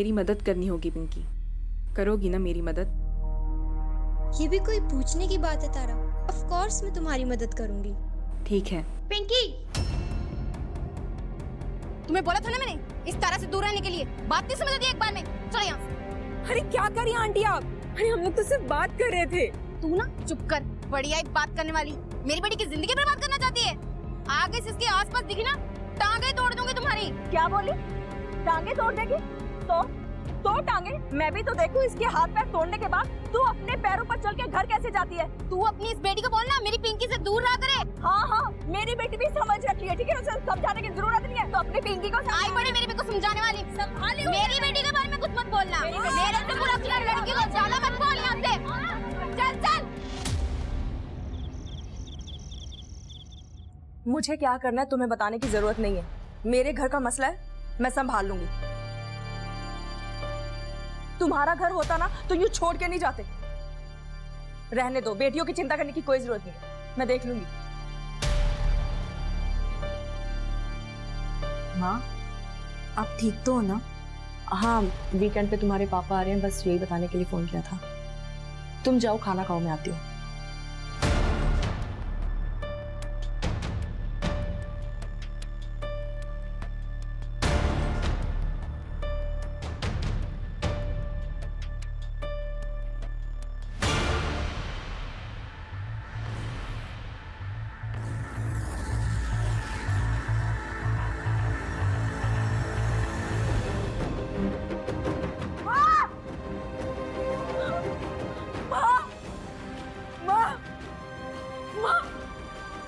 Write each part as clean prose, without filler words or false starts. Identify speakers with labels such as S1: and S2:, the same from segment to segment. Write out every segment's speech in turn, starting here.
S1: मेरी मदद करनी होगी पिंकी, करोगी ना मेरी मदद?
S2: ये भी कोई पूछने की बात है तारा? ऑफ कोर्स मैं तुम्हारी मदद करूंगी।
S1: ठीक है।
S3: पिंकी, तुम्हें बोला था ना मैंने इस तारा से दूर रहने के लिए। बात नहीं समझ रही एक बार में। चलो यहाँ से।
S4: अरे क्या करी आंटी आप? अरे हम लोग तो सिर्फ बात कर रहे थे।
S3: तू ना चुप कर, बढ़िया एक बात करने वाली। मेरी बेटी की जिंदगी बर्बाद करना चाहती है। आगे से इसके आसपास दिखी ना, टांगे तोड़ दूंगी तुम्हारी।
S4: क्या बोली? टांगे तोड़ देगी? तो टांगे मैं भी तो देखूं। इसके हाथ पैर तोड़ने के बाद तू अपने पैरों पर चल के घर कैसे जाती है?
S3: तू अपनी इस बेटी को बोलना मेरी पिंकी से दूर रहा करे।
S4: हाँ, मेरी बेटी भी समझ रखी है, ठीक है? उसे समझाने की जरूरत नहीं है। तो अपनी पिंकी को
S3: आई बड़ी मेरी बेटी को समझाने वाली। मेरी बेटी के बारे में कुछ मत बोलना। मेरे से बुरा किया लड़की को ज्यादा मत बोल यहाँ से। चल चल।
S4: मुझे क्या करना है तुम्हें बताने की जरूरत नहीं है। मेरे घर का मसला है, मैं संभाल लूंगी। तुम्हारा घर होता ना तो यूं छोड़ के नहीं जाते। रहने दो, बेटियों की चिंता करने की कोई जरूरत नहीं है, मैं देख लूंगी।
S1: माँ, आप ठीक तो हो ना? हाँ, वीकेंड पे तुम्हारे पापा आ रहे हैं, बस यही बताने के लिए फोन किया था। तुम जाओ, खाना खाओ, मैं आती हूँ।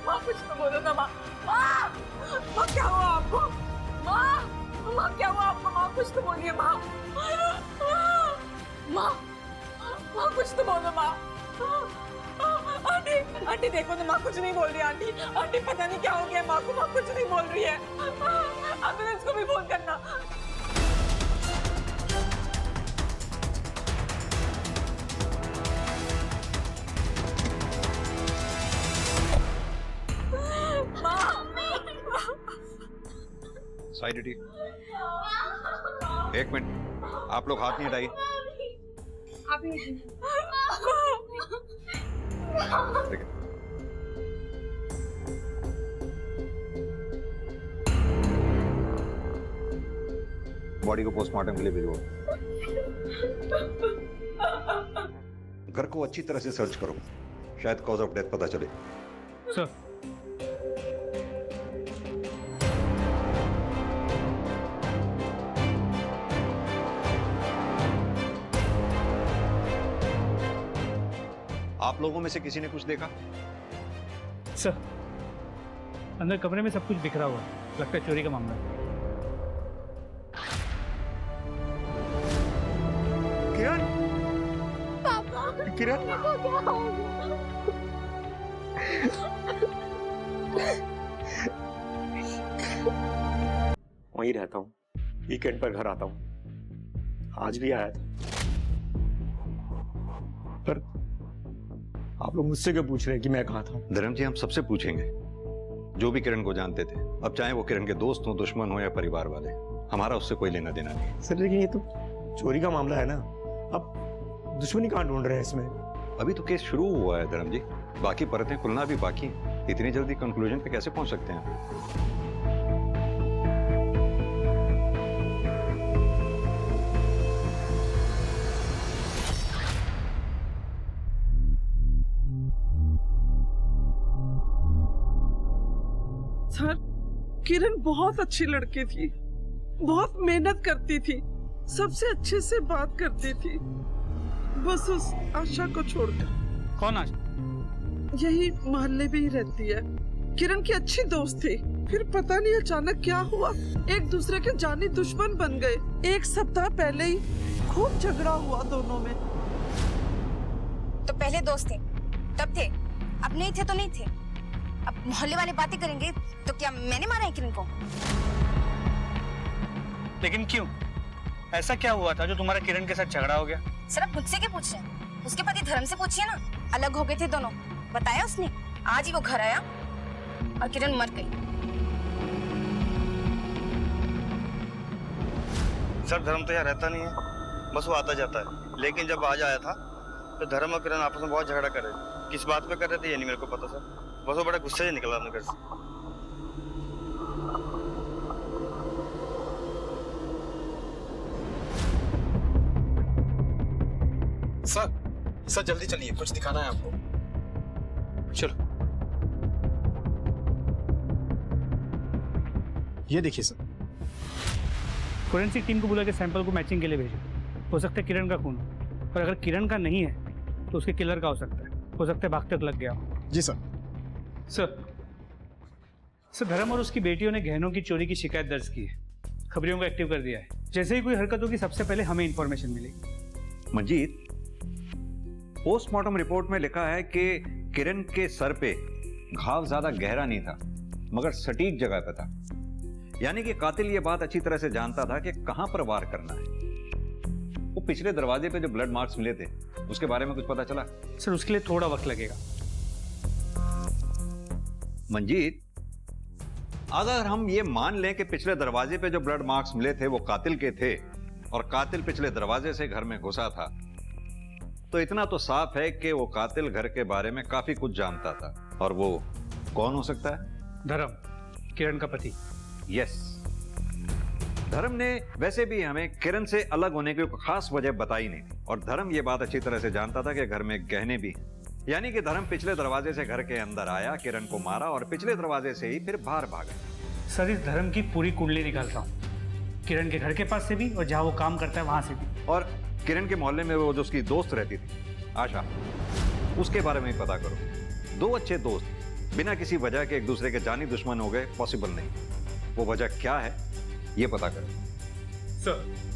S4: माँ कुछ तो बोलो ना माँ। माँ क्या हुआ आपको? माँ क्या हुआ आपको? माँ कुछ तो बोलिए माँ। माँ कुछ तो बोलो माँ। आंटी देखो तो माँ कुछ नहीं बोल रही। आंटी पता नहीं क्या हो गया माँ को। माँ कुछ नहीं बोल रही है। एम्बुलेंस को भी फोन करना।
S5: साइड हटिए। एक मिनट, आप लोग हाथ नहीं हटाइए। देखिए, बॉडी को पोस्टमार्टम के लिए भिजवाओ। घर को अच्छी तरह से सर्च करो, शायद कॉज ऑफ डेथ पता चले।
S6: सर,
S5: आप लोगों में से किसी ने कुछ देखा?
S6: सर, अंदर कमरे में सब कुछ बिखरा हुआ है, लगता है चोरी का मामला है।
S5: किरण, किरण,
S7: वहीं रहता हूँ, वीकेंड पर घर आता हूँ। आज भी आया था, पर आप लोग मुझसे क्यों पूछ रहे हैं कि मैं कहाँ था?
S5: धर्म जी, हम सबसे पूछेंगे जो भी किरण को जानते थे। अब चाहे वो किरण के दोस्त हो, दुश्मन हो या परिवार वाले, हमारा उससे कोई लेना देना नहीं।
S7: सर लेकिन ये तो चोरी का मामला है ना, अब दुश्मनी कहाँ ढूंढ रहे हैं इसमें?
S5: अभी तो केस शुरू हुआ है धर्म जी, बाकी परतें खुलना भी बाकी है। इतनी जल्दी कंक्लूजन पे कैसे पहुंच सकते हैं?
S8: सर, किरण बहुत अच्छी लड़की थी, बहुत मेहनत करती थी, सबसे अच्छे से बात करती थी। बस उस आशा को छोड़कर।
S6: कौन आशा?
S8: यही मोहल्ले में ही रहती है। किरण की अच्छी दोस्त थी, फिर पता नहीं अचानक क्या हुआ, एक दूसरे के जानी दुश्मन बन गए। एक सप्ताह पहले ही खूब झगड़ा हुआ दोनों में।
S3: तो पहले दोस्त थे तब थे, अब नहीं थे तो नहीं थे। अब मोहल्ले वाले बातें करेंगे तो क्या मैंने मारा है किरण को?
S6: लेकिन क्यों? ऐसा क्या हुआ था जो तुम्हारा किरण के साथ झगड़ा हो गया?
S3: सर आप मुझसे क्या पूछ रहे हैं? उसके पति धर्म से पूछिए ना। अलग हो गए थे दोनों, बताया उसने। आज ही वो घर आया और किरण मर गई।
S9: सर धर्म तो यहाँ रहता नहीं है, बस वो आता जाता है। लेकिन जब आज आया था तो धर्म और किरण आपस में बहुत झगड़ा कर रहे थे। किस बात पे कर रहे थे ये नहीं मेरे को पता सर, बस वो बड़ा गुस्से से निकला अपने घर से।
S10: सर जल्दी चलिए, कुछ दिखाना है आपको। चलो। ये देखिए सर।
S6: फोरेंसिक टीम को बुला के सैंपल को मैचिंग के लिए भेजो। हो सकता है किरण का खून हो, और अगर किरण का नहीं है तो उसके किलर का हो सकता है भागते वक्त लग गया हो।
S10: जी सर।
S6: सर धर्म और उसकी बेटियों ने गहनों की चोरी की शिकायत दर्ज की है, खबरियों को एक्टिव कर दिया है। जैसे ही कोई हरकत होगी सबसे पहले हमें इंफॉर्मेशन मिलेगी।
S5: मंजीत, पोस्टमार्टम रिपोर्ट में लिखा है कि किरण के सर पे घाव ज्यादा गहरा नहीं था, मगर सटीक जगह पे था। यानी कि कातिल ये बात अच्छी तरह से जानता था कि कहां पर वार करना है। वो पिछले दरवाजे पे जो ब्लड मार्क्स मिले थे उसके बारे में कुछ पता चला?
S6: सर उसके लिए थोड़ा वक्त लगेगा।
S5: मंजीत, अगर हम ये मान लें कि पिछले दरवाजे पे जो ब्लड मार्क्स मिले थे वो कातिल के थे और कातिल पिछले दरवाजे से घर में घुसा था, तो इतना तो साफ है कि वो कातिल घर के बारे में काफी कुछ जानता था। और वो कौन हो सकता है?
S6: धर्म, किरण का पति।
S5: यस, धर्म ने वैसे भी हमें किरण से अलग होने की कोई खास वजह बताई नहीं थी, और धर्म ये बात अच्छी तरह से जानता था कि घर में गहने भी हैं। यानी कि धर्म पिछले दरवाजे से घर के अंदर आया, किरण को मारा और पिछले दरवाजे से ही फिर बाहर भागा।
S6: सर इस धर्म की पूरी कुंडली निकालता हूँ, किरण के घर के पास से भी और जहाँ वो काम करता है वहां से भी।
S5: और किरण के मोहल्ले में वो जो उसकी दोस्त रहती थी आशा, उसके बारे में पता करो। दो अच्छे दोस्त बिना किसी वजह के एक दूसरे के जानी दुश्मन हो गए, पॉसिबल नहीं। वो वजह क्या है ये पता करो।
S6: सर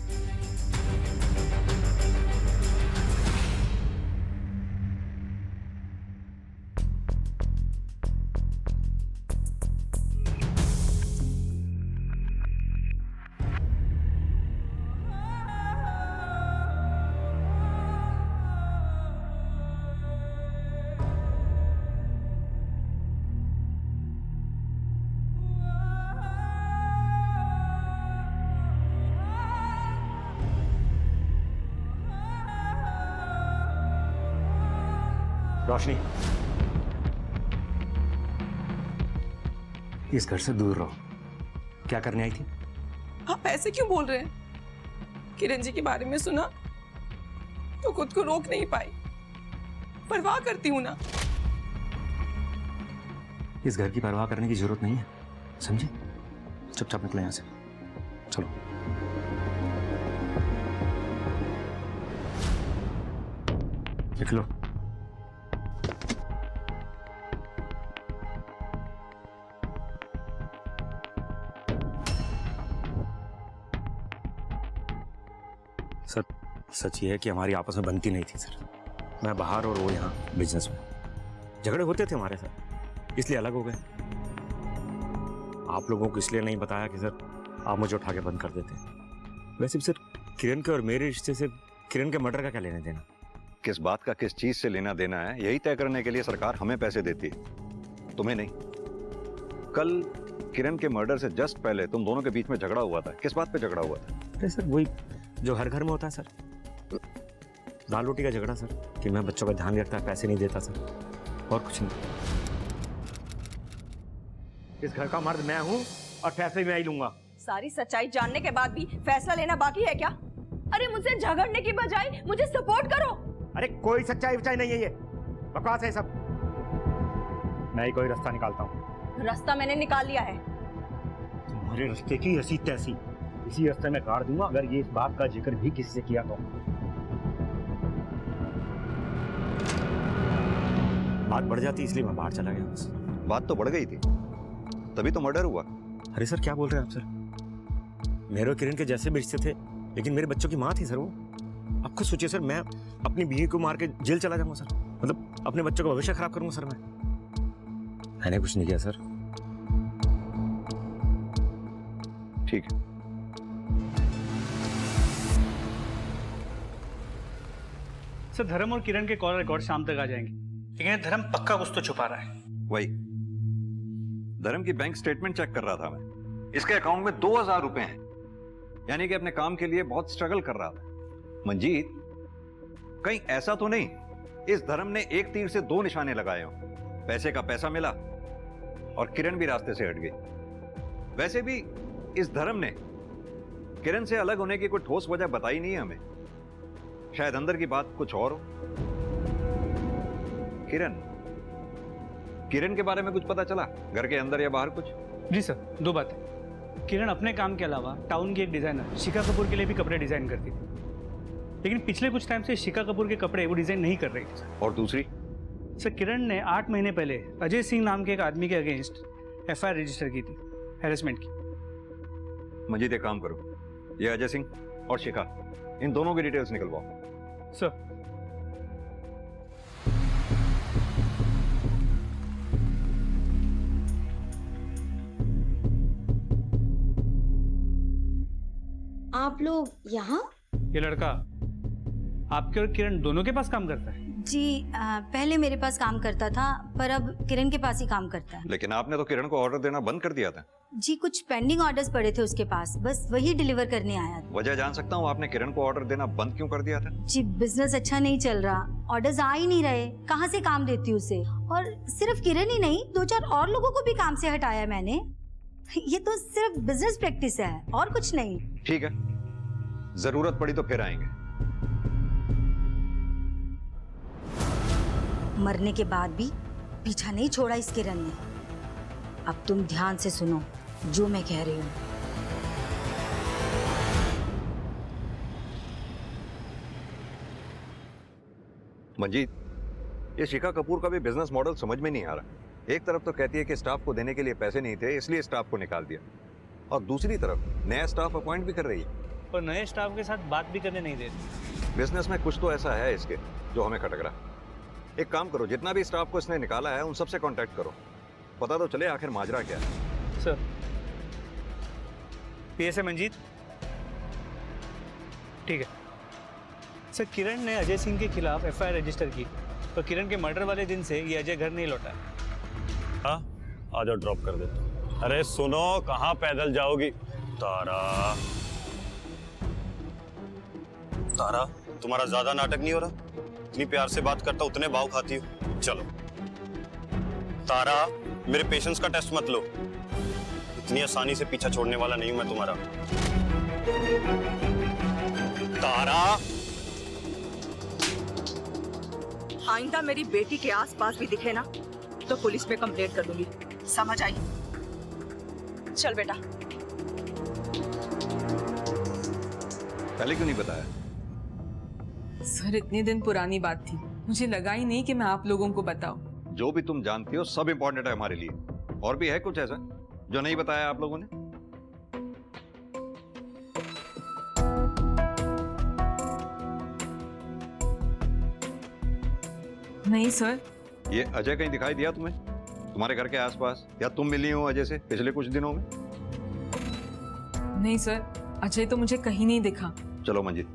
S7: रोशनी, इस घर से दूर रहो। क्या करने आई थी?
S4: आप ऐसे क्यों बोल रहे हैं? किरण जी के बारे में सुना तो खुद को रोक नहीं पाई। परवाह करती हूँ ना।
S7: इस घर की परवाह करने की जरूरत नहीं है, समझे? चुपचाप निकले यहां से। चलो। निकलो। सर सच ये है कि हमारी आपस में बनती नहीं थी सर। मैं बाहर और वो यहाँ बिजनेस में। झगड़े होते थे हमारे साथ, इसलिए अलग हो गए। आप लोगों को इसलिए नहीं बताया कि सर आप मुझे उठा के बंद कर देते। वैसे भी सर किरण के और मेरे रिश्ते से किरण के मर्डर का क्या लेना देना?
S5: किस बात का किस चीज से लेना देना है यही तय करने के लिए सरकार हमें पैसे देती है, तुम्हें नहीं। कल किरण के मर्डर से जस्ट पहले तुम दोनों के बीच में झगड़ा हुआ था। किस बात पे झगड़ा हुआ था?
S7: अरे सर वही जो हर घर में होता है सर, दाल रोटी का झगड़ा सर, कि मैं बच्चों का ध्यान नहीं रखता, पैसे नहीं देता सर, और कुछ नहीं। इस घर का मर्द मैं हूँ और फैसले मैं ही लूंगा।
S4: सारी सच्चाई जानने के बाद भी फैसला लेना बाकी है क्या? अरे मुझसे झगड़ने की बजाय मुझे सपोर्ट करो।
S7: अरे कोई सच्चाई वच्चाई नहीं है, ये बकवास है सब। मैं ही कोई रास्ता निकालता हूँ।
S4: रास्ता मैंने निकाल लिया है।
S7: तुम्हारे रास्ते की ऐसी तैसी इसी रास्ते में गाड़ दूंगा अगर ये इस बात का जिक्र भी किसी से किया तो। बात बढ़ जाती इसलिए मैं बाहर चला गया बस।
S5: बात तो बढ़ गई थी, तभी तो मर्डर हुआ।
S7: अरे सर क्या बोल रहे हैं आप सर? मेरे और किरण के जैसे भी रिश्ते थे, लेकिन मेरे बच्चों की माँ थी सर वो। आप खुद सोचिए सर, मैं अपनी बीवी को मार के जेल चला जाऊंगा सर, मतलब अपने बच्चों का भविष्य खराब करूंगा सर। मैंने कुछ नहीं किया सर।
S5: ठीक है,
S6: सर धर्म और किरण के कॉल रिकॉर्ड शाम तक आ जाएंगे, लेकिन ये धर्म पक्का कुछ तो छुपा रहा है।
S5: वही धर्म की बैंक स्टेटमेंट चेक कर रहा था मैं। इसके अकाउंट में 2000 रुपए हैं, यानी कि अपने काम के लिए बहुत स्ट्रगल कर रहा था। मंजीत, कहीं ऐसा तो नहीं इस धर्म ने एक तीर से दो निशाने लगाए हो? पैसे का पैसा मिला और किरण भी रास्ते से हट गई। वैसे भी इस धर्म ने किरण से अलग होने की कोई ठोस वजह बताई नहीं है हमें। शायद अंदर की बात कुछ और हो। किरण के बारे में कुछ पता चला? घर के अंदर या बाहर कुछ?
S6: जी सर, 2 बातें। किरण अपने काम के अलावा टाउन की एक डिज़ाइनर शिखा कपूर के लिए भी कपड़े डिज़ाइन करती थी, लेकिन पिछले कुछ टाइम से शिखा कपूर के कपड़े वो डिज़ाइन नहीं कर रही थी सर।
S5: और दूसरी?
S6: सर, किरण ने 8 महीने पहले अजय सिंह नाम के एक आदमी के अगेंस्ट FIR रजिस्टर की थी, हैरेसमेंट की।
S5: मंजीत, एक काम करो, ये अजय सिंह और शिखा, इन दोनों की डिटेल्स निकलवाओ।
S6: सर,
S2: आप लोग यहाँ?
S6: ये लड़का आपके और किरण दोनों के पास काम करता है?
S11: जी, पहले मेरे पास काम करता था, पर अब किरण के पास ही काम करता है।
S5: लेकिन आपने तो किरण को ऑर्डर देना बंद कर दिया था।
S11: जी, कुछ पेंडिंग ऑर्डर्स पड़े थे उसके पास, बस वही डिलीवर करने आया था।
S5: वजह जान सकता हूँ आपने किरण को ऑर्डर देना बंद क्यों कर दिया था?
S11: जी, बिजनेस अच्छा नहीं चल रहा, ऑर्डर्स आ ही नहीं रहे, कहाँ से काम देती उसे। और सिर्फ किरण ही नहीं, 2-4 और लोगों को भी काम से हटाया मैंने। ये तो सिर्फ बिजनेस प्रैक्टिस है और कुछ नहीं।
S5: ठीक है, जरूरत पड़ी तो फिर आएंगे।
S11: मरने के बाद भी पीछा नहीं छोड़ा इस किरण ने। अब तुम ध्यान से सुनो जो मैं कह रही हूँ।
S5: मंजीत, ये शिखा कपूर का भी बिजनेस मॉडल समझ में नहीं आ रहा। एक तरफ तो कहती है कि स्टाफ को देने के लिए पैसे नहीं थे, इसलिए स्टाफ को निकाल दिया, और दूसरी तरफ नया स्टाफ अपॉइंट भी कर रही है
S6: और नए स्टाफ के साथ बात भी करने नहीं देती।
S5: बिजनेस में कुछ तो ऐसा है इसके जो हमें खटक रहा। एक काम करो, जितना भी स्टाफ को इसने निकाला है उन सबसे कांटेक्ट करो, पता तो चले आखिर माजरा क्या है।
S6: Sir, PSA Manjeet. ठीक है सर, किरण ने अजय सिंह के खिलाफ FIR रजिस्टर की, तो किरण के मर्डर वाले दिन से ये अजय घर नहीं लौटा है।
S7: हाँ, आ जाओ, ड्रॉप कर देता हूँ। अरे सुनो, कहाँ पैदल जाओगी? तारा,
S9: तारा, तुम्हारा ज्यादा नाटक नहीं हो रहा? इतनी प्यार से बात करता उतने भाव खाती हो। चलो तारा, मेरे पेशेंस का टेस्ट मत लो, इतनी आसानी से पीछा छोड़ने वाला नहीं हूं मैं तुम्हारा। तारा,
S4: आइंदा मेरी बेटी के आसपास भी दिखे ना तो पुलिस में कंप्लेंट कर दूंगी, समझ आई? चल बेटा।
S5: पहले क्यों नहीं बताया?
S12: सर, इतने दिन पुरानी बात थी, मुझे लगा ही नहीं कि मैं आप लोगों को बताऊं।
S5: जो भी तुम जानती हो सब इंपॉर्टेंट है हमारे लिए। और भी है कुछ ऐसा जो नहीं बताया आप लोगों ने?
S12: नहीं सर।
S5: ये अजय कहीं दिखाई दिया तुम्हें तुम्हारे घर के आसपास, या तुम मिली हो अजय से पिछले कुछ दिनों में?
S12: नहीं सर, अजय तो मुझे कहीं नहीं दिखा।
S5: चलो मंजीत,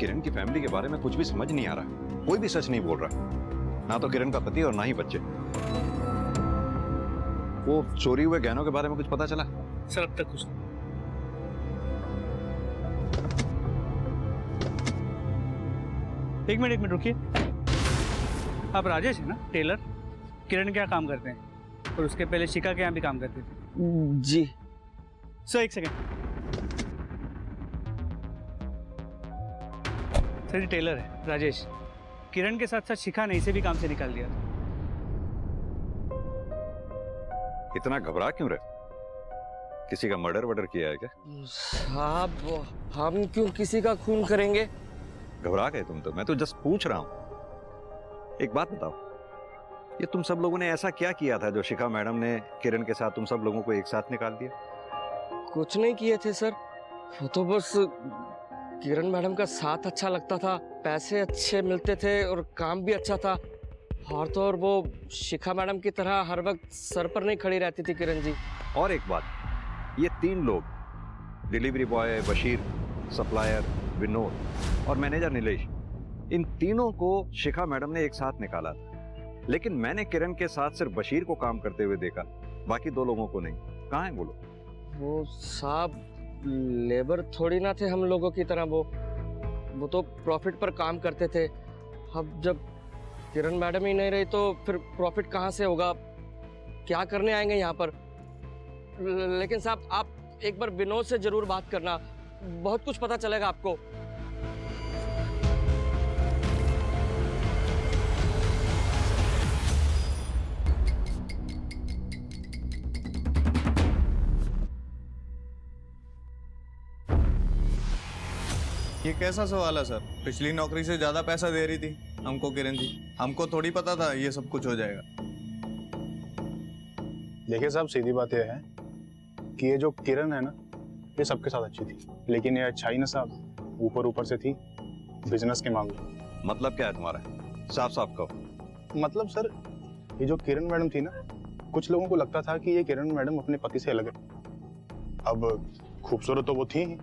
S5: किरण की फैमिली के बारे में कुछ भी समझ नहीं आ रहा, कोई भी सच नहीं बोल रहा, ना तो किरण का पति और ना ही बच्चे। वो चोरी हुए गहनों के बारे में कुछ पता चला?
S6: सर, अब तक कुछ नहीं। एक मिनट रुकिए। आप राजेश है ना, टेलर? किरण क्या काम करते हैं, और उसके पहले शिखा के यहाँ भी काम करते थे?
S10: जी
S6: सर, एक सेकेंड। सर, ये टेलर है राजेश। किरण के साथ साथ शिखा ने इसे भी काम से निकाल दिया था।
S5: इतना घबरा क्यों रहे? किसी का मर्डर किया है क्या?
S10: साहब, हम क्यों किसी का खून करेंगे?
S5: घबरा गए तुम तो, मैं तो जस्ट पूछ रहा हूं। एक बात बताओ, ये तुम सब लोगों ने ऐसा क्या किया था जो शिखा मैडम ने किरण के साथ तुम सब लोगों को एक साथ निकाल दिया?
S10: कुछ नहीं किए थे सर, वो तो बस किरण मैडम का साथ अच्छा लगता था, पैसे अच्छे मिलते थे और काम भी अच्छा था, और तो और वो शिखा मैडम की तरह हर वक्त सर पर नहीं खड़ी रहती थी किरण जी।
S5: और एक बात, ये 3 लोग, delivery boy Bashir, supplier Vinod और मैनेजर नीलेश, इन तीनों को शिखा मैडम ने एक साथ निकाला था। लेकिन मैंने किरण के साथ सिर्फ बशीर को काम करते हुए देखा, बाकी 2 लोगों को नहीं। कहाँ है वो लोग?
S10: वो साहब लेबर थोड़ी ना थे हम लोगों की तरह। वो तो प्रॉफिट पर काम करते थे। अब जब किरण मैडम ही नहीं रही तो फिर प्रॉफिट कहाँ से होगा? क्या करने आएंगे यहाँ पर? लेकिन साहब आप एक बार विनोद से जरूर बात करना, बहुत कुछ पता चलेगा आपको।
S13: ये कैसा सवाल है सर? पिछली नौकरी से ज्यादा पैसा दे रही थी हमको किरण जी। हमको थोड़ी पता था ये सब कुछ हो जाएगा।
S14: देखिए साहब, सीधी बात यह है कि ये जो किरण है ना, ये सबके साथ अच्छी थी, लेकिन ये अच्छाई ना साहब ऊपर ऊपर से थी बिजनेस के मामले।
S5: मतलब क्या है तुम्हारा? साफ साफ कहो।
S14: मतलब सर, ये जो किरण मैडम थी ना, कुछ लोगों को लगता था कि ये किरण मैडम अपने पति से अलग है। अब खूबसूरत तो वो थी ही,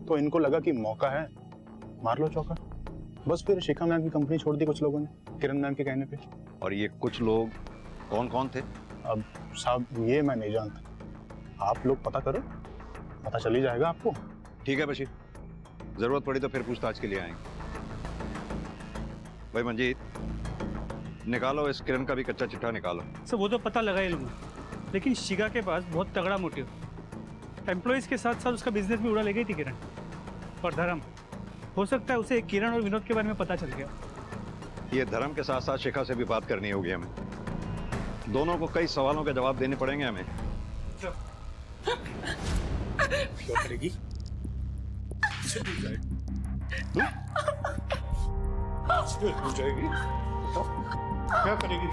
S14: तो इनको लगा कि मौका है, मार लो चौका। बस फिर शिखा मैम की कंपनी छोड़ दी कुछ लोगों ने किरण मैम के कहने पे।
S5: और ये कुछ लोग कौन कौन थे?
S14: अब साहब ये मैं नहीं जानता, आप लोग पता करो, पता चल ही जाएगा आपको।
S5: ठीक है बशीर, जरूरत पड़ी तो फिर पूछताछ के लिए आएंगे। भाई मंजीत, निकालो इस किरण का भी कच्चा चिट्ठा निकालो।
S6: सर वो तो पता लगा ही लूँगा, लेकिन शिखा के पास बहुत तगड़ा मोटिव, एम्प्लॉयज़ के साथ साथ उसका बिजनेस भी उड़ा ले गई थी किरण। और धर्म, हो सकता है उसे किरण और विनोद के बारे में पता चल गया।
S5: ये धर्म के साथ साथ शिखा से भी बात करनी होगी हमें। दोनों को कई सवालों के जवाब देने पड़ेंगे हमें।
S7: क्या करेगी? क्या करेगी?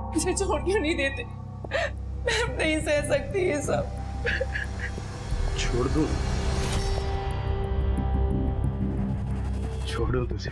S12: मुझे छोड़ क्यों नहीं देते? मैं अब नहीं सह सकती ये सब।
S7: छोड़ दो, छोड़ दो तुझे।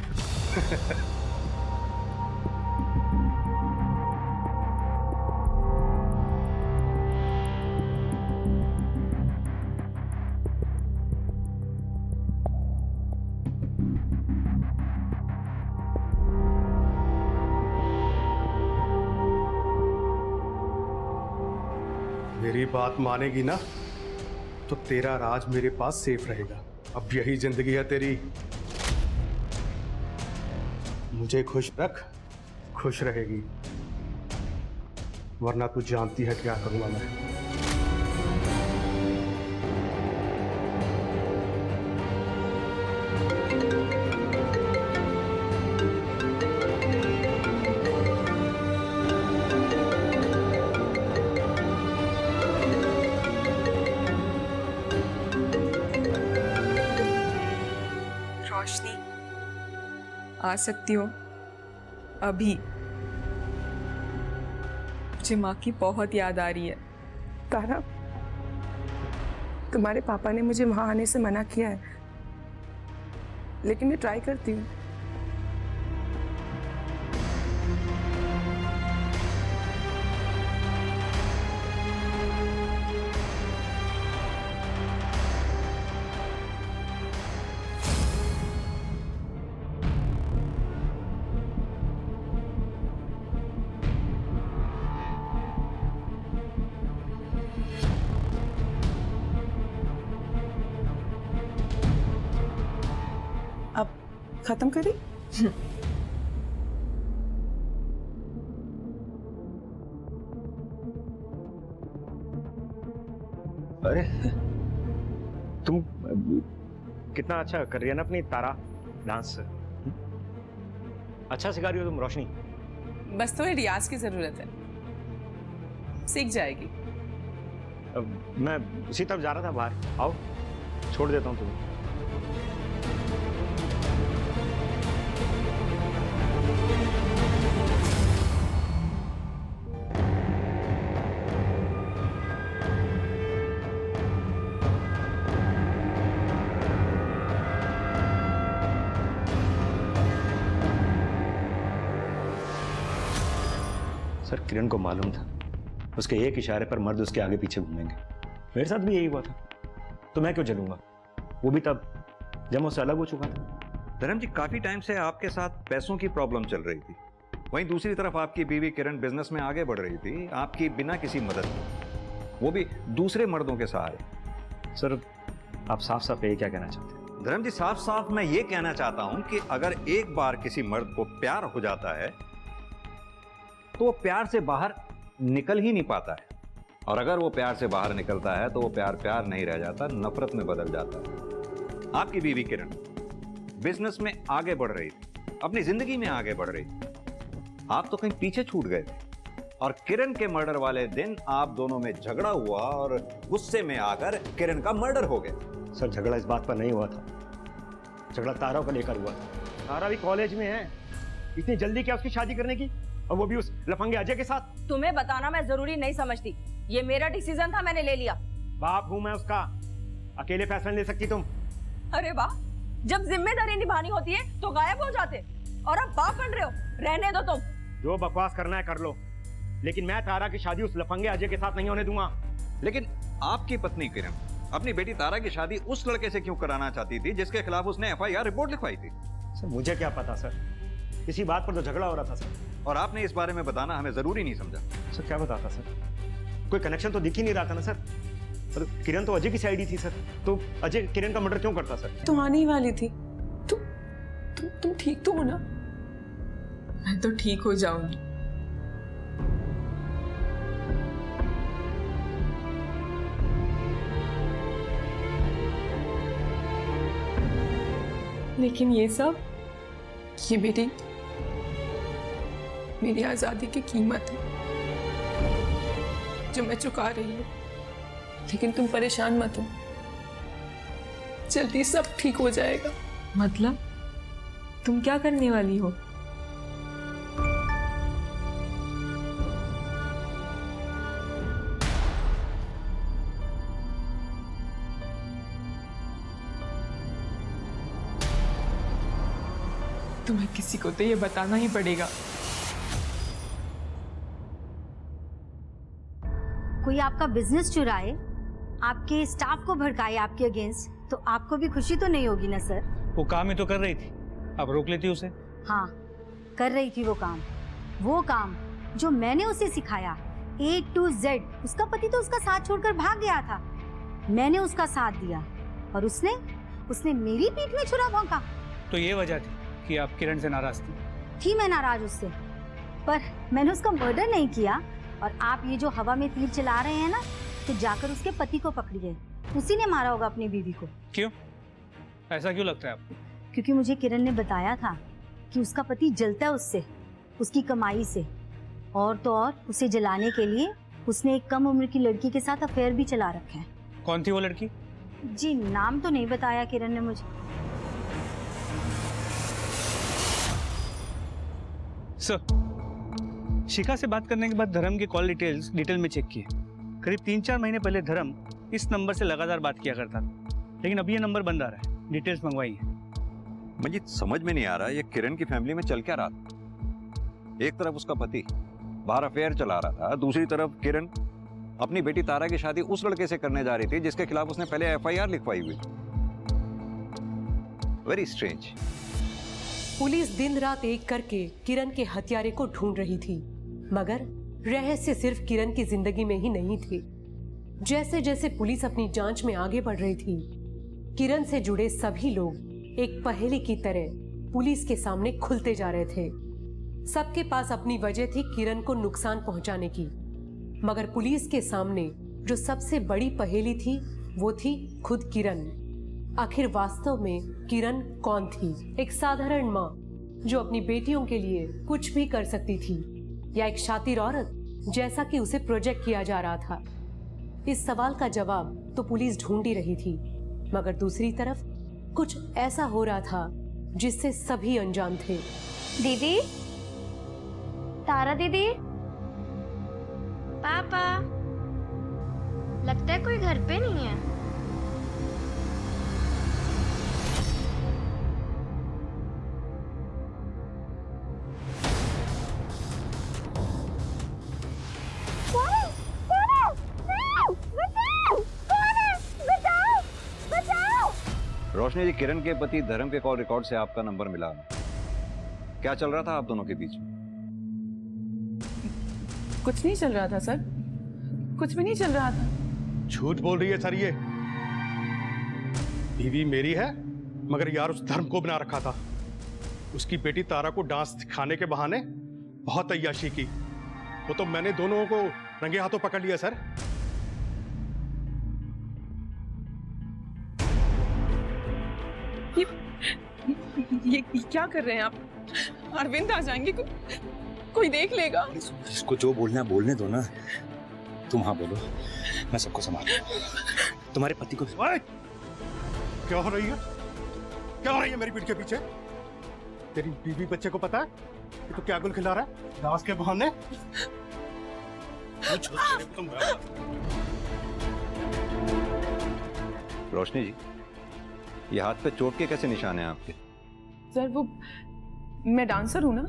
S15: मेरी बात मानेगी ना तो तेरा राज मेरे पास सेफ रहेगा। अब यही जिंदगी है तेरी। मुझे खुश रख, खुश रहेगी, वरना तू जानती है क्या करूंगा मैं।
S12: रोशनी, आ सकती हो अभी? मुझे माँ की बहुत याद आ रही है।
S16: तारा, तुम्हारे पापा ने मुझे वहां आने से मना किया है, लेकिन मैं ट्राई करती हूँ। अब खत्म करें?
S7: अरे तुम कितना अच्छा कर रही है ना अपनी तारा डांस। अच्छा सिखा रही हो तुम रोशनी।
S12: बस थोड़े रियाज की जरूरत है, सीख जाएगी।
S7: मैं उसी तरफ जा रहा था बाहर। आओ, छोड़ देता हूँ तुम्हें। सर किरण को मालूम था उसके एक इशारे पर मर्द उसके आगे पीछे घूमेंगे। मेरे साथ भी यही हुआ था, तो मैं क्यों चलूंगा? वो भी तब जब मैं उससे अलग हो चुका था।
S5: धर्म जी, काफी टाइम से आपके साथ पैसों की प्रॉब्लम चल रही थी, वहीं दूसरी तरफ आपकी बीवी किरण बिजनेस में आगे बढ़ रही थी, आपकी बिना किसी मदद के। वो भी दूसरे मर्दों के सहारे।
S7: सर आप साफ साफ ये क्या कहना चाहते हैं?
S5: धर्म जी, साफ साफ मैं ये कहना चाहता हूं कि अगर एक बार किसी मर्द को प्यार हो जाता है तो वो प्यार से बाहर निकल ही नहीं पाता है, और अगर वो प्यार से बाहर निकलता है तो वो प्यार प्यार नहीं रह जाता, नफरत में बदल जाता है। आपकी बीवी किरण बिजनेस में आगे बढ़ रही थी, अपनी जिंदगी में आगे बढ़ रही थी, आप तो कहीं पीछे छूट गए थे, और किरण के मर्डर वाले दिन आप दोनों में झगड़ा हुआ और गुस्से में आकर किरण का मर्डर हो गया।
S7: सर झगड़ा इस बात पर नहीं हुआ था, झगड़ा तारा को लेकर हुआ था। तारा भी कॉलेज में है, इतनी जल्दी क्या उसकी शादी करने की, और वो भी उस लफंगे अजय के साथ?
S4: तुम्हें बताना मैं जरूरी नहीं समझती, ये मेरा डिसीजन था, मैंने ले लिया।
S7: बाप हूं मैं उसका, अकेले फैसला ले सकती तुम?
S4: अरे वाह, जब जिम्मेदारी निभानी होती है तो गायब हो जाते, और अब बाप बन रहे हो। रहने दो तुम,
S7: जो बकवास करना है कर लो, लेकिन मैं तारा की शादी उस लफंगे अजय के साथ नहीं होने दूंगा।
S5: लेकिन आपकी पत्नी किरण अपनी बेटी तारा की शादी उस लड़के से क्यों कराना चाहती थी जिसके खिलाफ उसने FIR रिपोर्ट लिखवाई थी?
S7: सर मुझे क्या पता सर, इसी बात पर तो झगड़ा हो रहा था सर।
S5: और आपने इस बारे में बताना हमें जरूरी नहीं समझा।
S7: सर क्या बताता सर, कोई कनेक्शन तो दिख ही नहीं रहा था ना सर। सर किरण तो अजय की साइड ही थी सर, तो अजय किरण का मर्डर क्यों करता सर?
S16: तुम आने ही वाली थी। तुम ठीक तो हो ना?
S12: मैं तो ठीक हो जाऊंगी। लेकिन ये सब,
S16: ये मेरी आजादी की कीमत है जो मैं चुका रही हूँ। लेकिन तुम परेशान मत हो, जल्दी सब ठीक हो जाएगा।
S12: मतलब तुम क्या करने वाली हो? तुम्हें किसी को तो ये बताना ही पड़ेगा।
S11: कोई आपका बिजनेस चुराए, आपके स्टाफ को भड़काए आपके अगेंस्ट, तो आपको भी खुशी तो नहीं होगी ना सर?
S6: वो काम ही तो कर रही थी, आप रोक लेती उसे।
S11: हाँ, कर रही थी वो काम जो मैंने उसे सिखाया A to Z। उसका पति तो उसका साथ छोड़कर भाग गया था, मैंने उसका साथ दिया, और उसने मेरी पीठ में छुरा भौंका।
S6: तो ये वजह थी कि आप किरण से नाराज
S11: थी मैं नाराज उससे, पर मैंने उसका मर्डर नहीं किया। और आप ये जो हवा में तीर चला रहे हैं ना, तो जाकर उसके पति को पकड़िए, उसी ने मारा होगा अपनी बीवी को।
S6: क्यों, ऐसा क्यों लगता है आपको?
S11: क्योंकि मुझे किरण ने बताया था कि उसका पति जलता है उससे, उसकी कमाई से, और तो और उसे जलाने के लिए उसने एक कम उम्र की लड़की के साथ अफेयर भी चला रखा है।
S6: कौन थी वो लड़की?
S11: जी नाम तो नहीं बताया किरण ने मुझे।
S6: सर, शिखा से बात करने के बाद धर्म की कॉल डिटेल में चेक किए। करीब 3-4 महीने पहले धर्म इस नंबर से लगातार बात किया करता था, लेकिन अभी ये नंबर बंद आ रहा है। डिटेल्स मंगवाई है।
S5: मुझे समझ में नहीं आ रहा ये किरण की फैमिली में चल क्या रहा था। एक तरफ उसका पति बाहर अफेयर चला रहा था, दूसरी तरफ किरण अपनी बेटी तारा की शादी उस लड़के से करने जा रही थी जिसके खिलाफ उसने पहले FIR लिखवाई हुई। Very strange.
S17: पुलिस दिन रात एक करके किरण के हत्यारे को ढूंढ रही थी, मगर रहस्य सिर्फ किरण की जिंदगी में ही नहीं थे। जैसे जैसे पुलिस अपनी जांच में आगे बढ़ रही थी, किरण से जुड़े सभी लोग एक पहेली की तरह पुलिस के सामने खुलते जा रहे थे। सबके पास अपनी वजह थी किरण को नुकसान पहुंचाने की, मगर पुलिस के सामने जो सबसे बड़ी पहेली थी वो थी खुद किरण। आखिर वास्तव में किरण कौन थी? एक साधारण माँ जो अपनी बेटियों के लिए कुछ भी कर सकती थी, या एक शातिर औरत जैसा कि उसे प्रोजेक्ट किया जा रहा था? इस सवाल का जवाब तो पुलिस ढूंढ ही रही थी, मगर दूसरी तरफ कुछ ऐसा हो रहा था जिससे सभी अनजान थे।
S2: दीदी, तारा दीदी, पापा, लगता है कोई घर पे नहीं है।
S5: रोशनी जी, किरण के पति धर्म के कॉल रिकॉर्ड से आपका नंबर मिला। क्या चल रहा था आप दोनों के बीच?
S16: कुछ नहीं चल रहा था सर, कुछ भी नहीं चल रहा था।
S15: झूठ बोल रही है सर ये। बीवी मेरी है, मगर यार उस धर्म को बना रखा था। उसकी बेटी तारा को डांस सिखाने के बहाने बहुत अय्याशी की। वो तो मैंने दोनों को रंगे हाथों पकड़ लिया सर।
S16: ये क्या कर रहे हैं आप? अरविंद आ जाएंगे, कोई देख लेगा।
S7: इसको जो बोलना है बोलने दो ना। तुम हाँ बोलो, मैं सबको संभाल। तुम्हारे पति को
S15: क्या हो रही है? क्या हो रही है मेरी पीठ के पीछे? तेरी बीवी बच्चे को पता है कि तू क्या गुल खिला रहा है डांस के बहाने?
S5: रोशनी जी, ये हाथ पे चोट के कैसे निशान हैं आपके?
S16: सर वो मैं डांसर हूं ना,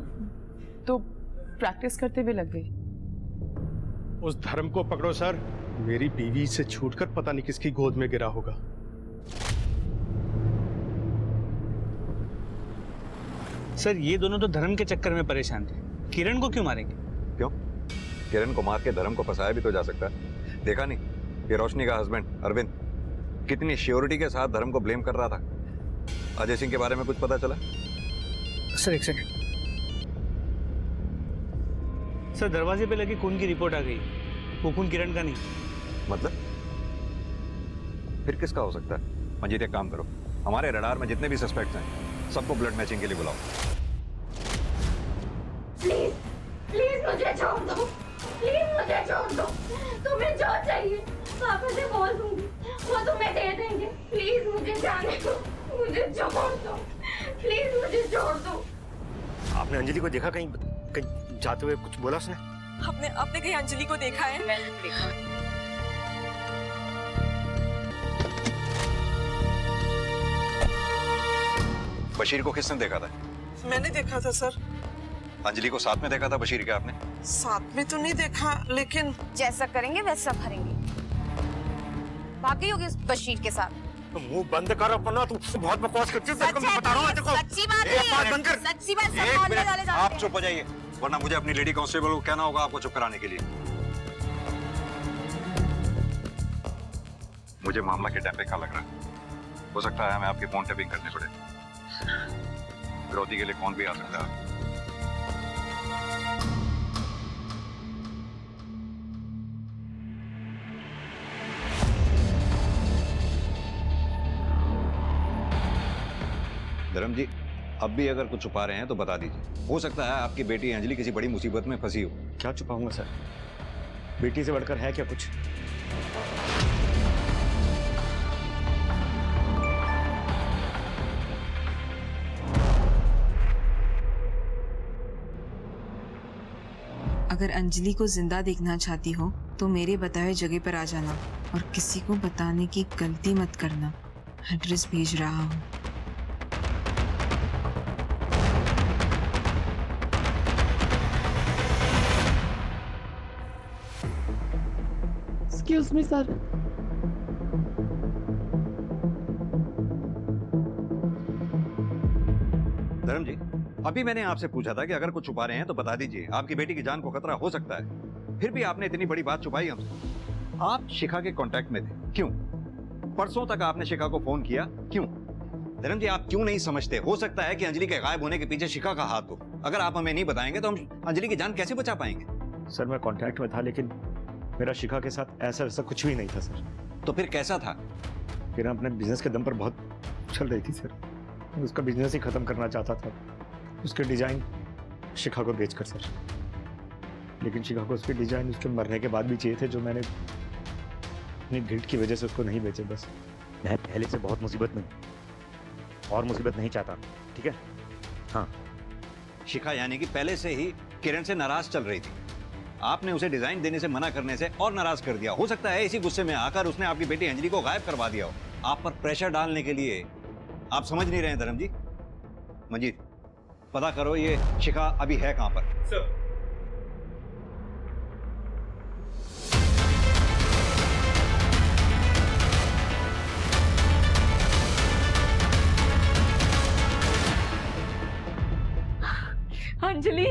S16: तो प्रैक्टिस करते हुए लग गई।
S15: उस धर्म को पकड़ो सर। मेरी बीवी से छूटकर पता नहीं किसकी गोद में गिरा होगा।
S6: सर ये दोनों तो धर्म के चक्कर में परेशान थे, किरण को क्यों मारेंगे?
S5: क्यों? किरण को मार के धर्म को फंसाया भी तो जा सकता है। देखा नहीं ये रोशनी का हस्बैंड अरविंद कितनी श्योरिटी के साथ धर्म को ब्लेम कर रहा था। अजय सिंह के बारे में कुछ पता चला?
S6: सर एक सेकंड। सर दरवाजे पे लगी खून की रिपोर्ट आ गई। वो खून किरण का नहीं।
S5: मतलब फिर किसका हो सकता है? मंजीत एक काम करो, हमारे रडार में जितने भी सस्पेक्ट्स हैं सबको ब्लड मैचिंग के लिए बुलाओ।
S4: प्लीज प्लीज मुझे छोड़ दो, प्लीज मुझे छोड़ दो। तुम्हें जो चाहिए पापा से बोल दूंगी, वो तुम्हें दे देंगे। प्लीज मुझे जाने दो, मुझे छोड़ दो, प्लीज मुझे छोड़ दो।
S7: आपने अंजलि को देखा? कहीं जाते हुए कुछ बोला उसने?
S16: आपने कहीं अंजलि को देखा है?
S12: मैंने देखा।
S5: बशीर को किसने देखा था?
S8: मैंने देखा था सर।
S5: अंजलि को साथ में देखा था बशीर के आपने?
S8: साथ में तो नहीं देखा, लेकिन
S3: जैसा करेंगे वैसा भरेंगे। भागी होगी उस बशीर के साथ।
S7: तो मुंह बंद कर अपना। तू बहुत बकवास करती है। तेरे को मैं बता रहा हूं। देखो
S3: सच्ची बात
S7: एक बात बंद कर।
S3: सच्ची बात सब
S5: एक
S3: मोहल्ले
S5: मिनट,
S3: वाले जानते
S5: आप
S3: हैं।
S5: चुप हो जाइए, वरना मुझे अपनी लेडी कांस्टेबल को कहना होगा आपको चुप कराने के लिए। मुझे मामला के टैपिंग का लग रहा है। हो सकता है हमें आपकी फोन टैपिंग करनी पड़े। विरोधी के लिए कौन भी आ सकता है। धर्म जी, अब भी अगर कुछ छुपा रहे हैं तो बता दीजिए। हो सकता है आपकी बेटी अंजलि किसी बड़ी मुसीबत में फंसी हो।
S7: क्या छुपाऊंगा सर? बेटी से बढ़कर है क्या कुछ?
S12: अगर अंजलि को जिंदा देखना चाहती हो तो मेरे बताए जगह पर आ जाना और किसी को बताने की गलती मत करना। एड्रेस भेज रहा हूँ।
S16: Excuse me sir.
S5: धर्म जी, अभी मैंने आपसे पूछा था कि अगर कुछ छुपा रहे हैं तो बता दीजिए। आपकी बेटी की जान को खतरा हो सकता है, फिर भी आपने इतनी बड़ी बात छुपाई हमसे। आप शिखा के कांटेक्ट में थे, क्यों? परसों तक आपने शिखा को फोन किया, क्यों? धर्म जी, आप क्यों नहीं समझते? हो सकता है कि अंजलि के गायब होने के पीछे शिखा का हाथ हो। अगर आप हमें नहीं बताएंगे तो हम अंजलि की जान कैसे बचा पाएंगे?
S7: सर मैं कांटेक्ट में था, लेकिन मेरा शिखा के साथ ऐसा वैसा कुछ भी नहीं था सर।
S5: तो फिर कैसा था?
S7: किरण अपने बिजनेस के दम पर बहुत चल रही थी सर। मैं उसका बिजनेस ही खत्म करना चाहता था, उसके डिजाइन शिखा को बेचकर सर। लेकिन शिखा को उसके डिजाइन उसके मरने के बाद भी चाहिए थे, जो मैंने अपनी गिल्ट की वजह से उसको नहीं बेचे। बस मैं पहले से बहुत मुसीबत में, और मुसीबत नहीं चाहता, ठीक है? हाँ।
S5: शिखा यानी कि पहले से ही किरण से नाराज चल रही थी। आपने उसे डिजाइन देने से मना करने से और नाराज कर दिया। हो सकता है इसी गुस्से में आकर उसने आपकी बेटी अंजलि को गायब करवा दिया हो, आप पर प्रेशर डालने के लिए। आप समझ नहीं रहे हैं धर्म जी। मंजीत, पता करो ये शिखा अभी है कहां पर।
S15: सर
S16: अंजलि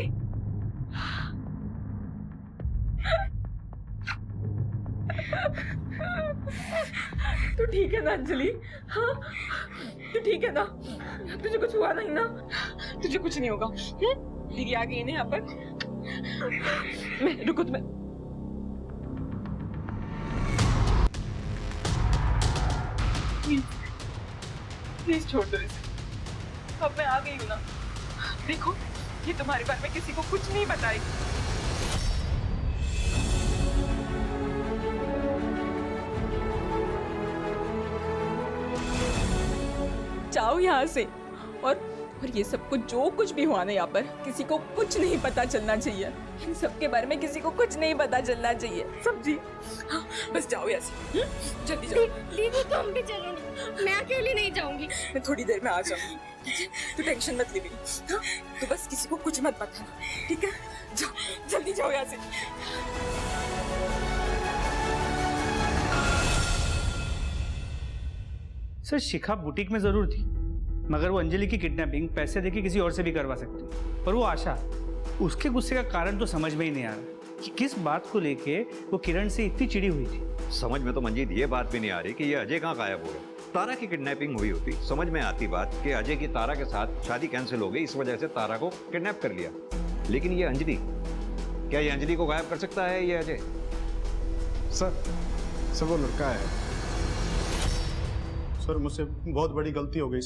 S16: है ना अंजलि? हाँ तू ठीक है ना? तुझे कुछ हुआ नहीं ना? तुझे कुछ नहीं होगा। दीदी आ गई ना यहाँ पर। मैं रुको तुम्हें। प्लीज छोड़ दो इसे। अब मैं आ गई हूँ ना। देखो ये तुम्हारे बारे में किसी को कुछ नहीं बताएगी। जाओ यहाँ से। और ये सब कुछ जो कुछ भी हुआ ना यहाँ पर किसी को कुछ नहीं पता चलना चाहिए। इन सब के बारे में किसी को कुछ नहीं पता चलना चाहिए, समझी? हाँ, बस जाओ यहाँ से। जल्दी जाओ।
S4: दीदी तुम भी चलो ना, मैं अकेली नहीं जाऊंगी।
S16: मैं थोड़ी देर में आ जाऊंगी, तू टेंशन मत ले मेरी। हाँ? तू बस किसी को कुछ मत बताना, ठीक है? जाओ, जल्दी जाओ यहाँ से।
S6: सर शिखा बुटीक में जरूर थी, मगर वो अंजलि की किडनैपिंग पैसे देके किसी और से भी करवा सकती। पर वो आशा, उसके गुस्से का कारण तो समझ में ही नहीं आ रहा कि किस बात को लेके वो किरण से इतनी चिड़ी हुई थी।
S5: समझ में तो मंजीत ये बात भी नहीं आ रही कि ये अजय कहाँ गायब हो गया। तारा की किडनैपिंग हुई होती, समझ में आती बात कि अजय की तारा के साथ शादी कैंसिल हो गई, इस वजह से तारा को किडनैप कर लिया। लेकिन ये अंजलि, क्या ये अंजलि को गायब कर सकता है ये अजय?
S14: सर वो लड़का है सर, मुझसे बहुत बड़ी गलती हो गई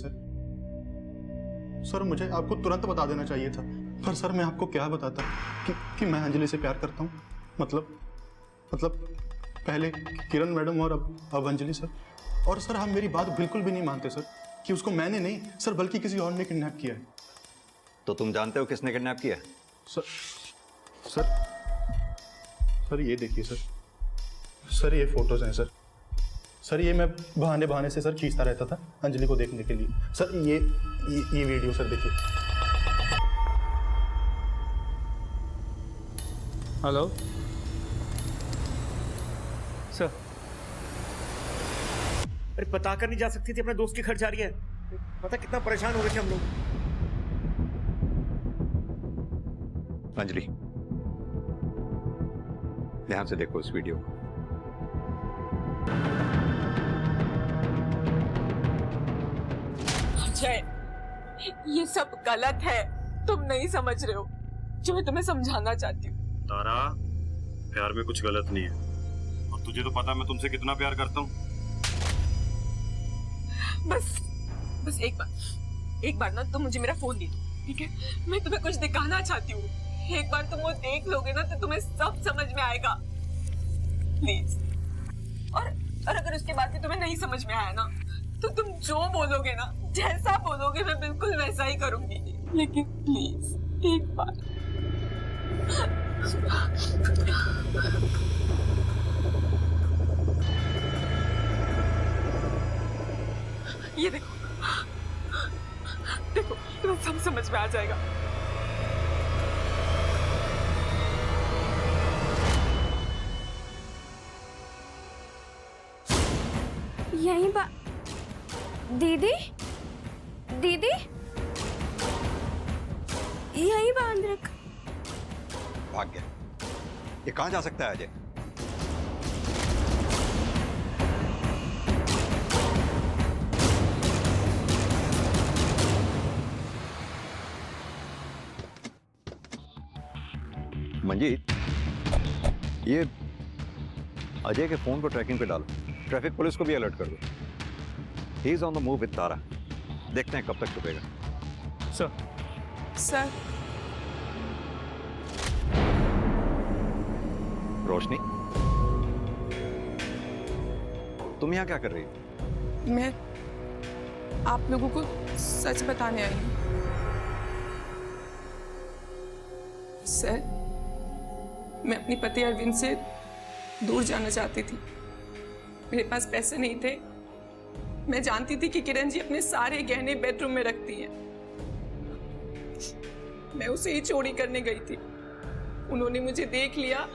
S14: सर, मुझे आपको तुरंत बता देना चाहिए था। पर सर मैं आपको क्या बताता कि मैं अंजलि से प्यार करता हूँ। मतलब पहले किरण मैडम और अब अंजलि सर। और सर हम मेरी बात बिल्कुल भी नहीं मानते सर कि उसको मैंने नहीं सर बल्कि किसी और ने किडनैप किया है।
S5: तो तुम जानते हो किसने किडनैप किया?
S14: सर ये देखिए सर ये फोटोज हैं सर ये मैं बहाने से सर खींचता रहता था अंजलि को देखने के लिए। सर ये वीडियो सर देखिए।
S6: Hello sir.
S7: अरे बता कर नहीं जा सकती थी, अपने दोस्त के घर जा रही है। पता कितना परेशान हो गए थे हम लोग।
S5: अंजलि ध्यान से देखो इस वीडियो को।
S16: अजय, ये सब गलत है, तुम नहीं समझ रहे हो जो मैं तुम्हें समझाना चाहती हूँ।
S9: तारा, प्यार में कुछ गलत नहीं है और तुझे तो पता है मैं तुमसे कितना प्यार करता हूँ।
S16: बस एक बार ना तुम मुझे मेरा फोन दे दो, ठीक है? मैं तुम्हें कुछ दिखाना चाहती हूँ। एक बार तुम वो देख लोगे ना तो तुम्हें सब समझ में आएगा, प्लीज। और अगर उसके बाद भी तुम्हें नहीं समझ में आया ना तो तुम जो बोलोगे ना, जैसा बोलोगे मैं बिल्कुल वैसा ही करूंगी। लेकिन प्लीज एक बार। ये देखो तुम्हें सब समझ में आ जाएगा।
S4: यहीं दीदी यहीं बांध रख।
S5: भाग गया। ये कहाँ जा सकता है अजय? मंजीत, ये अजय के फोन को ट्रैकिंग पे डालो, ट्रैफिक पुलिस को भी अलर्ट कर दो। He is on the move with Tara. देखते हैं कब तक छुपेगा।
S16: सर
S5: रोशनी, तुम यहाँ क्या कर रही हो?
S16: मैं आप लोगों को सच बताने आई हूँ। सर, मैं अपने पति अरविंद से दूर जाना चाहती थी। मेरे पास पैसे नहीं थे। मैं जानती थी कि किरण जी अपने सारे गहने बेडरूम में रखती हैं। मैं उसे ही चोरी करने गई थी। उन्होंने मुझे देख लिया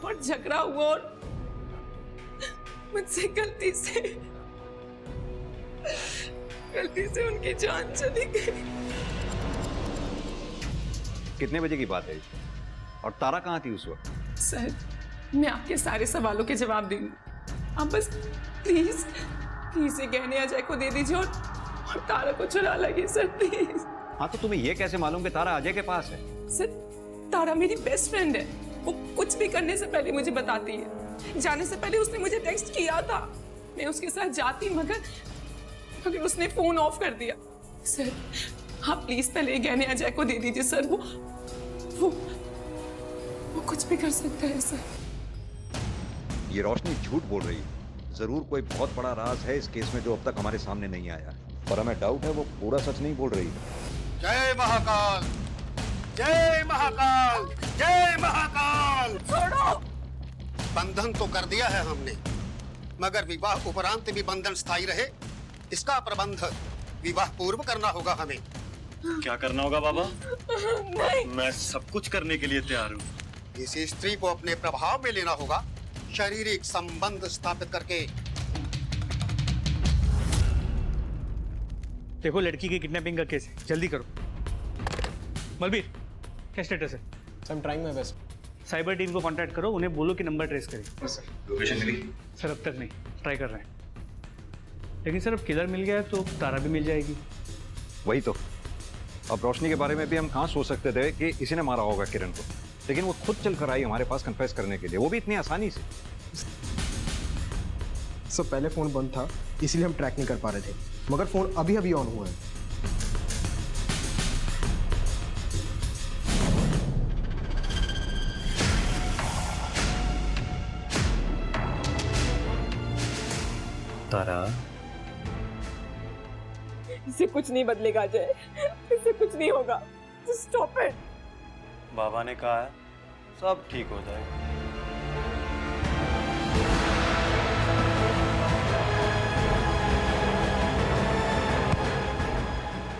S16: और झगड़ा हुआ और मुझसे गलती से उनकी जान चली गई।
S5: कितने बजे की बात है? और तारा कहाँ थी उस वक्त?
S16: सर, मैं आपके सारे सवालों के जवाब दूंगी। आप बस प्लीज प्लीज ये गहने अजय को दे दीजिए और तारा को चुरा लगे सर प्लीज।
S5: हाँ तो तुम्हें ये कैसे मालूम कि तारा अजय के पास है?
S16: सर तारा मेरी बेस्ट फ्रेंड है, वो कुछ भी करने से पहले मुझे बताती है। जाने से पहले उसने मुझे टेक्स्ट किया था, मैं उसके साथ जाती मगर उसने फोन ऑफ कर दिया। सर आप प्लीज पहले ये गहने अजय को दे दीजिए सर, वो कुछ भी कर सकता है सर।
S5: ये रोशनी झूठ बोल रही है। जरूर कोई बहुत बड़ा राज है इस केस में जो अब तक हमारे सामने नहीं आया, पर हमें डाउट है वो पूरा सच नहीं बोल रही।
S18: जय महाकाल, जय महाकाल, जय महाकाल।
S16: छोड़ो।
S18: बंधन तो कर दिया है हमने, मगर विवाह उपरांत भी बंधन स्थायी रहे इसका प्रबंध विवाह पूर्व करना होगा हमें।
S9: क्या करना होगा बाबा?
S16: नहीं।
S9: मैं सब कुछ करने के लिए तैयार हूँ।
S18: इस स्त्री को अपने प्रभाव में लेना होगा, शारीरिक संबंध स्थापित करके।
S6: देखो लड़की की किडनैपिंग का केस है, जल्दी करो। बलबीर क्या स्टेटस है?
S19: I am trying my best.
S6: Cyber team को कांटेक्ट करो, उन्हें बोलो कि नंबर ट्रेस करें।
S5: लोकेशन मिली?
S6: सर अब तक नहीं, ट्राई कर रहे हैं। लेकिन सर अब किलर मिल गया है तो तारा भी मिल जाएगी।
S5: वही तो, अब रोशनी के बारे में भी हम कहाँ सोच सकते थे कि इसी ने मारा होगा किरण को, लेकिन वो खुद चल कर आई हमारे पास कन्फेस करने के लिए, वो भी इतनी आसानी से।
S19: सर पहले फोन बंद था इसलिए हम ट्रैक नहीं कर पा रहे थे, मगर फोन अभी अभी ऑन हुआ है।
S9: तारा
S16: इससे कुछ नहीं बदलेगा अजय, इससे कुछ नहीं होगा। Stop it.
S9: बाबा ने कहा है सब ठीक हो जाएगा।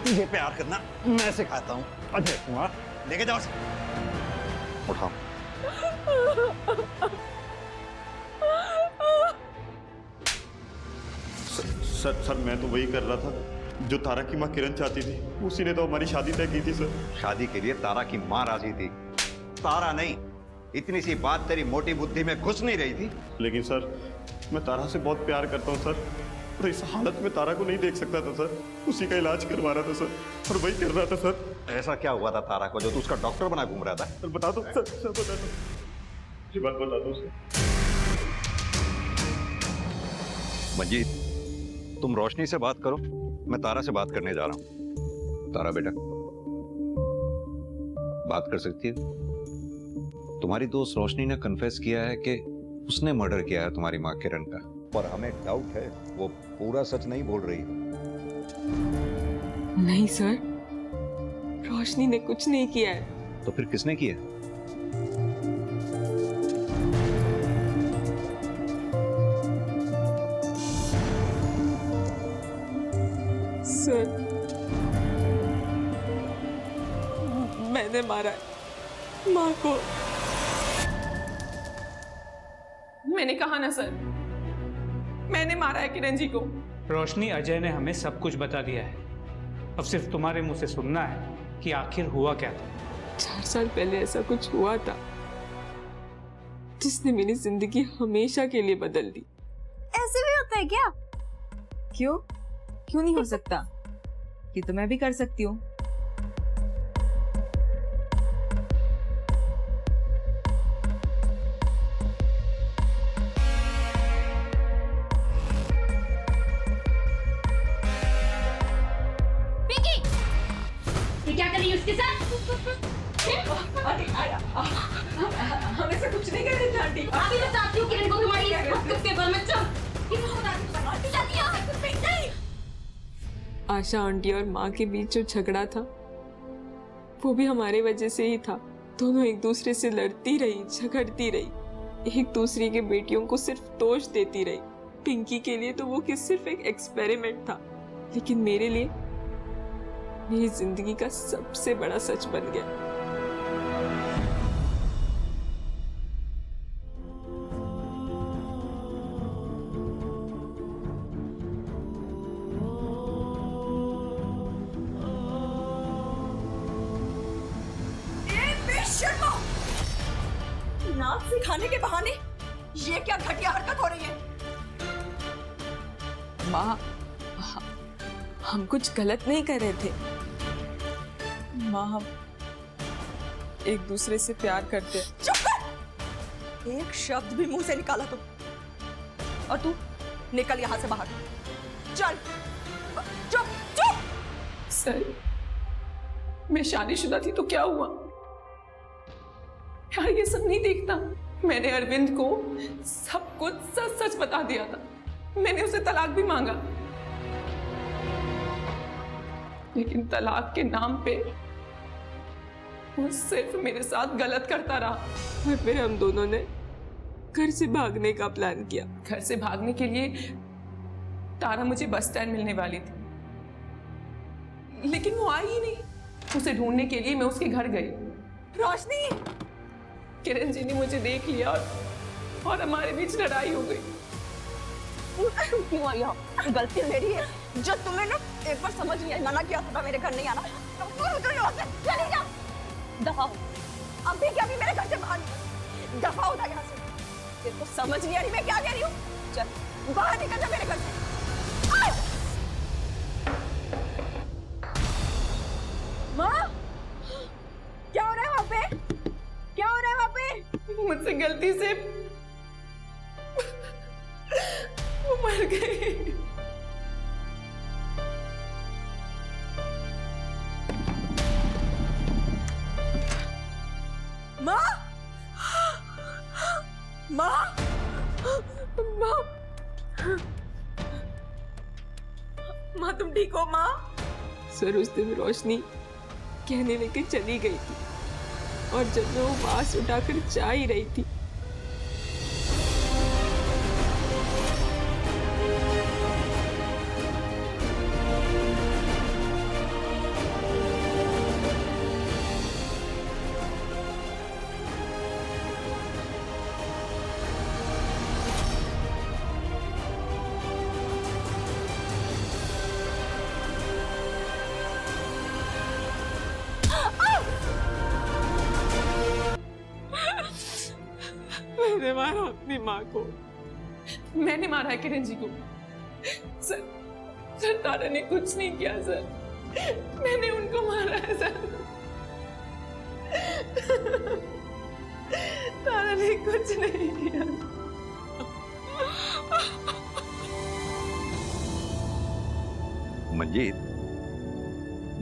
S5: ये प्यार करना मैं सिखाता हूँ। अजय कुमार लेके जाओ, उठाओ।
S9: सर मैं तो वही कर रहा था जो तारा की माँ किरण चाहती थी, उसी ने तो हमारी शादी तय की थी सर।
S5: शादी के लिए तारा की माँ राजी थी, तारा नहीं। इतनी सी बात तेरी मोटी बुद्धि में घुस नहीं रही थी।
S9: लेकिन सर मैं तारा से बहुत प्यार करता हूँ सर, और इस हालत में तारा को नहीं देख सकता था सर। उसी का इलाज करवा रहा था सर, और वही कर रहा था सर।
S5: ऐसा क्या हुआ था तारा को जो तू उसका डॉक्टर बना घूम रहा था?
S9: सर बता दो सर बता दो, ये बात बता दो सर।
S5: मंजीत तुम रोशनी से बात करो, मैं तारा से बात करने जा रहा हूँ। तारा बेटा बात कर सकती है? तुम्हारी दोस्त रोशनी ने कन्फेस किया है कि उसने मर्डर किया है तुम्हारी माँ किरण का, पर हमें डाउट है वो पूरा सच नहीं बोल रही है।
S16: नहीं सर, रोशनी ने कुछ नहीं किया है।
S5: तो फिर किसने किया?
S16: सर मैंने मारा है माँ को। मैंने कहा ना सर, मैंने मारा है किरण जी को।
S6: रोशनी अजय ने हमें सब कुछ बता दिया है, अब सिर्फ तुम्हारे मुंह से सुनना है कि आखिर हुआ क्या था।
S16: 4 साल पहले ऐसा कुछ हुआ था जिसने मेरी जिंदगी हमेशा के लिए बदल दी।
S1: ऐसे भी होता है क्या? क्यों क्यों नहीं हो सकता? ये तो मैं भी कर सकती हूँ।
S4: ये क्या कर रही है उसके साथ?
S16: हम ऐसा कुछ नहीं कर रहे थे आंटी।
S4: अभी बताती हूँ किरण को तुम्हारी उसके बारे में। चल
S16: आशा आंटी और माँ के बीच जो झगड़ा था वो भी हमारे वजह से ही था। दोनों एक दूसरे से लड़ती रही, झगड़ती रही, एक दूसरे के बेटियों को सिर्फ दोष देती रही। पिंकी के लिए तो वो सिर्फ एक एक्सपेरिमेंट था, लेकिन मेरे लिए मेरी जिंदगी का सबसे बड़ा सच बन गया।
S1: नाक से खाने के बहाने ये क्या घटिया हरकत हो रही है?
S16: माँ, हम कुछ गलत नहीं कर रहे थे माँ। हम एक दूसरे से प्यार करते हैं।
S1: चुप कर! एक शब्द भी मुंह से निकाला तुम, और तू निकल यहाँ से बाहर। चल, चुप चुप।
S16: सर, मैं शादीशुदा थी तो क्या हुआ? यार ये सब नहीं देखता। मैंने अरविंद को सब कुछ सच सच बता दिया था। मैंने उसे तलाक भी मांगा, लेकिन तलाक के नाम पे वो सिर्फ मेरे साथ गलत करता रहा। और फिर हम दोनों ने घर से भागने का प्लान किया। घर से भागने के लिए तारा मुझे बस स्टैंड मिलने वाली थी, लेकिन वो आई ही नहीं। उसे ढूंढने के लिए मैं उसके घर गई। रोशनी! किरण जी ने मुझे देख लिया और हमारे बीच लड़ाई हो गई।
S1: क्यों आई हो? गलती मेरी है। जो तुम्हें ना एक बार समझ नहीं आई, मना किया था मेरे घर नहीं आना। चली जा, दफा हो। अभी क्या, अभी मेरे घर से बाहर निकल। दफा होता यहाँ से। तेरे को समझ नहीं आ रही मैं क्या कह रही हूँ? चल बाहर निकल जा मेरे घर से। माँ, क्या हो रहा है वहाँ पे? क्या हो रहा है वहाँ पे?
S16: मुझसे गलती से वो मर गई।
S1: माँ, माँ,
S16: माँ, माँ तुम ठीक हो माँ? सर, उस दिन रोशनी कहने लेके चली गई थी, और जब मैं वो बांस उठाकर जा ही रही थी, मैंने मारा अपनी माँ को। मैंने मारा है किरण जी को। सर, तारा ने कुछ नहीं किया सर। मैंने उनको मारा है सर। तारा ने कुछ नहीं किया।
S5: मंजीत,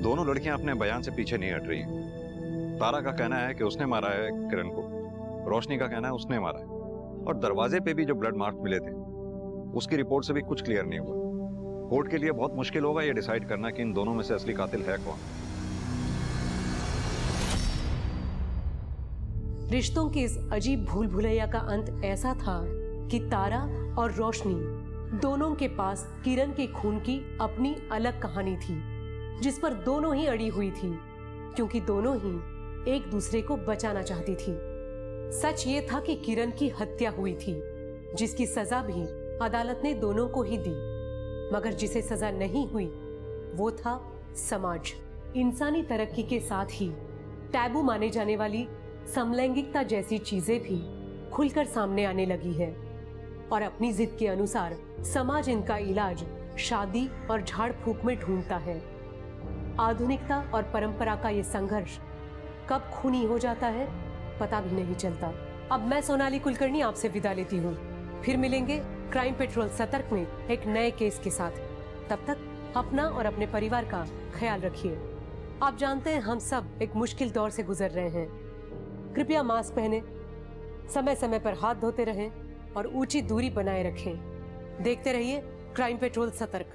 S5: दोनों लड़कियां अपने बयान से पीछे नहीं हट रही हैं। तारा का कहना है कि उसने मारा है किरण को, रोशनी का कहना है उसने मारा है, और दरवाजे पे भी जो ब्लड मार्क मिले थे उसकी रिपोर्ट से भी कुछ क्लियर नहीं हुआ। कोर्ट के लिए बहुत मुश्किल होगा ये डिसाइड करना कि इन दोनों में से असली कातिल है कौन।
S17: रिश्तों के इस अजीब भूल भुलैया का अंत ऐसा था कि तारा और रोशनी दोनों के पास किरण के खून की अपनी अलग कहानी थी, जिस पर दोनों ही अड़ी हुई थी, क्योंकि दोनों ही एक दूसरे को बचाना चाहती थी। सच ये था कि किरण की हत्या हुई थी, जिसकी सजा भी अदालत ने दोनों को ही दी, मगर जिसे सजा नहीं हुई वो था समाज। इंसानी तरक्की के साथ ही टैबू माने जाने वाली समलैंगिकता जैसी चीजें भी खुलकर सामने आने लगी है, और अपनी जिद के अनुसार समाज इनका इलाज शादी और झाड़ फूक में ढूंढता है। आधुनिकता और परंपरा का ये संघर्ष कब खूनी हो जाता है पता भी नहीं चलता। अब मैं सोनाली कुलकर्णी आपसे विदा लेती हूँ। फिर मिलेंगे क्राइम पेट्रोल सतर्क में एक नए केस के साथ। तब तक अपना और अपने परिवार का ख्याल रखिए। आप जानते हैं हम सब एक मुश्किल दौर से गुजर रहे हैं। कृपया मास्क पहने, समय समय पर हाथ धोते रहें और ऊंची दूरी बनाए रखें। देखते रहिए क्राइम पेट्रोल सतर्क।